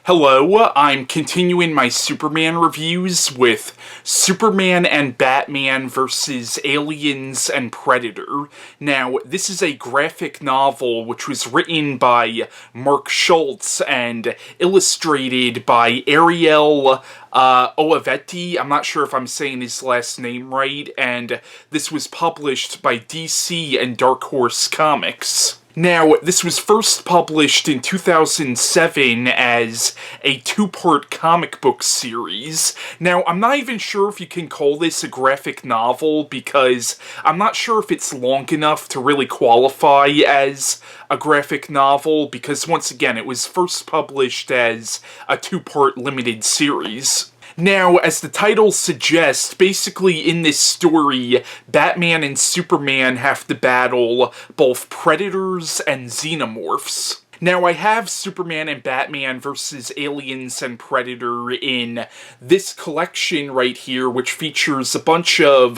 Hello, I'm continuing my Superman reviews with Superman and Batman vs. Aliens and Predator. Now, this is a graphic novel which was written by Mark Schultz and illustrated by Ariel Olivetti. I'm not sure if I'm saying his last name right, and this was published by DC and Dark Horse Comics. Now, this was first published in 2007 as a two-part comic book series. Now, I'm not even sure if you can call this a graphic novel because I'm not sure if it's long enough to really qualify as a graphic novel because, once again, it was first published as a two-part limited series. Now, as the title suggests, basically in this story, Batman and Superman have to battle both predators and xenomorphs. Now, I have Superman and Batman vs. Aliens and Predator in this collection right here, which features a bunch of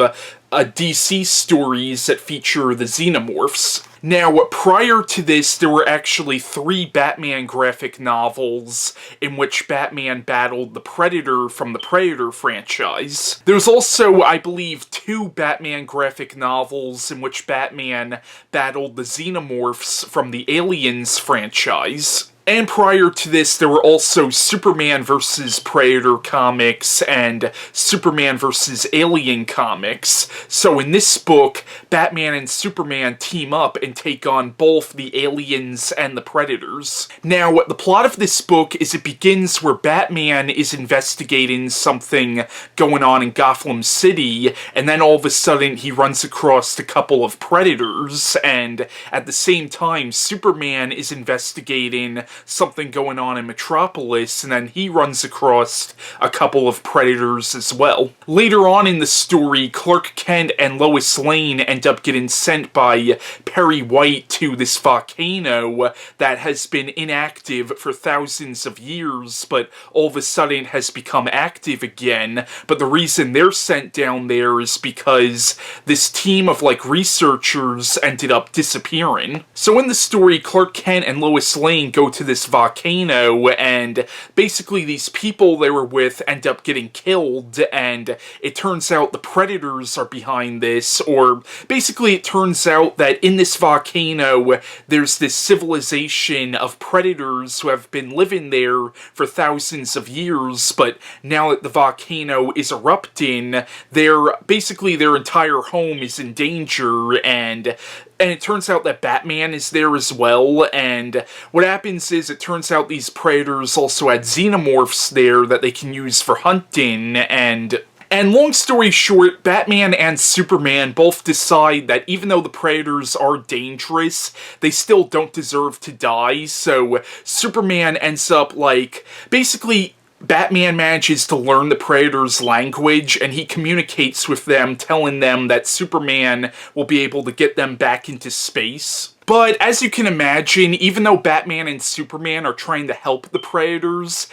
DC stories that feature the xenomorphs. Now, prior to this, there were actually 3 Batman graphic novels in which Batman battled the Predator from the Predator franchise. There's also, I believe, 2 Batman graphic novels in which Batman battled the Xenomorphs from the Aliens franchise. And prior to this, there were also Superman vs. Predator comics and Superman vs. Alien comics. So in this book, Batman and Superman team up and take on both the aliens and the predators. Now, the plot of this book is it begins where Batman is investigating something going on in Gotham City, and then all of a sudden he runs across a couple of predators, and at the same time, Superman is investigating something going on in Metropolis, and then he runs across a couple of predators as well. Later on in the story, Clark Kent and Lois Lane end up getting sent by Perry White to this volcano that has been inactive for thousands of years, but all of a sudden has become active again. But the reason they're sent down there is because this team of, researchers ended up disappearing. So in the story, Clark Kent and Lois Lane go to this volcano, and basically these people they were with end up getting killed, and it turns out the predators are behind this, or basically it turns out that in this volcano there's this civilization of predators who have been living there for thousands of years, but now that the volcano is erupting, their entire home is in danger, and it turns out that Batman is there as well, and what happens is it turns out these predators also had xenomorphs there that they can use for hunting, and long story short, Batman and Superman both decide that even though the predators are dangerous, they still don't deserve to die, so Superman ends up, Batman manages to learn the Predator's language, and he communicates with them, telling them that Superman will be able to get them back into space. But as you can imagine, even though Batman and Superman are trying to help the Predators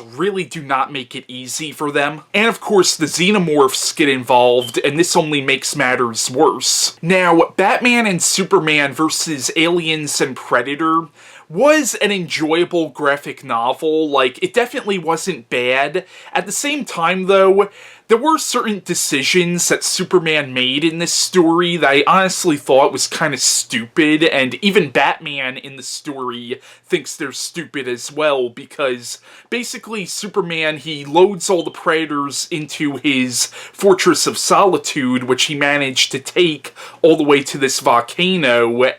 really do not make it easy for them. And of course, the Xenomorphs get involved, and this only makes matters worse. Now, Batman and Superman vs. Aliens and Predator was an enjoyable graphic novel. It definitely wasn't bad. At the same time, though, there were certain decisions that Superman made in this story that I honestly thought was kind of stupid, and even Batman in the story thinks they're stupid as well, because basically Superman, he loads all the predators into his Fortress of Solitude, which he managed to take all the way to this volcano,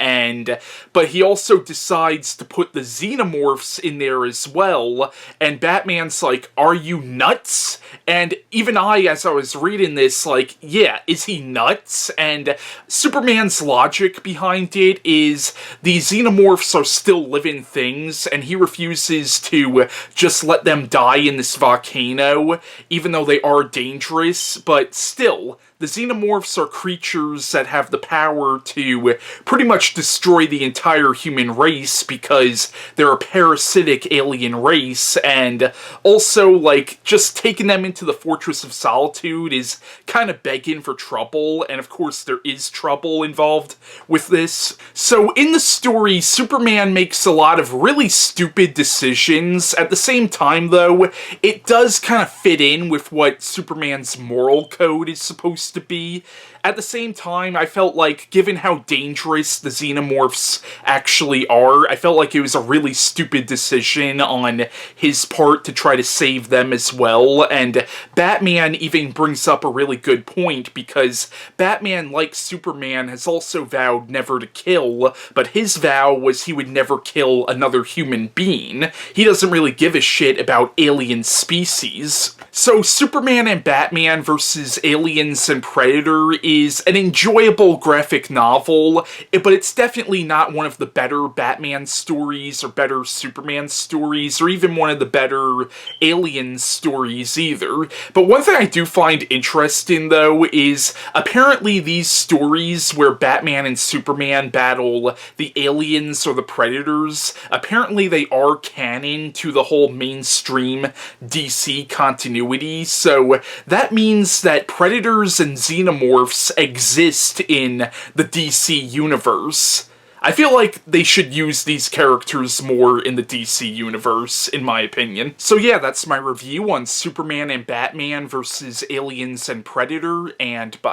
but he also decides to put the xenomorphs in there as well, and Batman's like, "Are you nuts?" And even as I was reading this, yeah, is he nuts? And Superman's logic behind it is the xenomorphs are still living things, and he refuses to just let them die in this volcano, even though they are dangerous, but still, the the xenomorphs are creatures that have the power to pretty much destroy the entire human race because they're a parasitic alien race, and also, like, just taking them into the Fortress of Solitude is kind of begging for trouble, and of course there is trouble involved with this. So in the story, Superman makes a lot of really stupid decisions. At the same time, though, it does kind of fit in with what Superman's moral code is supposed to be. At the same time, I felt like, given how dangerous the xenomorphs actually are, I felt like it was a really stupid decision on his part to try to save them as well, and Batman even brings up a really good point, because Batman, like Superman, has also vowed never to kill, but his vow was he would never kill another human being. He doesn't really give a shit about alien species. So Superman and Batman versus Aliens and Predator is an enjoyable graphic novel, but it's definitely not one of the better Batman stories or better Superman stories or even one of the better Alien stories either. But one thing I do find interesting, though, is apparently these stories where Batman and Superman battle the aliens or the Predators, apparently they are canon to the whole mainstream DC continuity, so that means that Predators and Xenomorphs exist in the DC universe. I feel like they should use these characters more in the DC universe, in my opinion. So yeah, that's my review on Superman and Batman versus Aliens and Predator, and bye.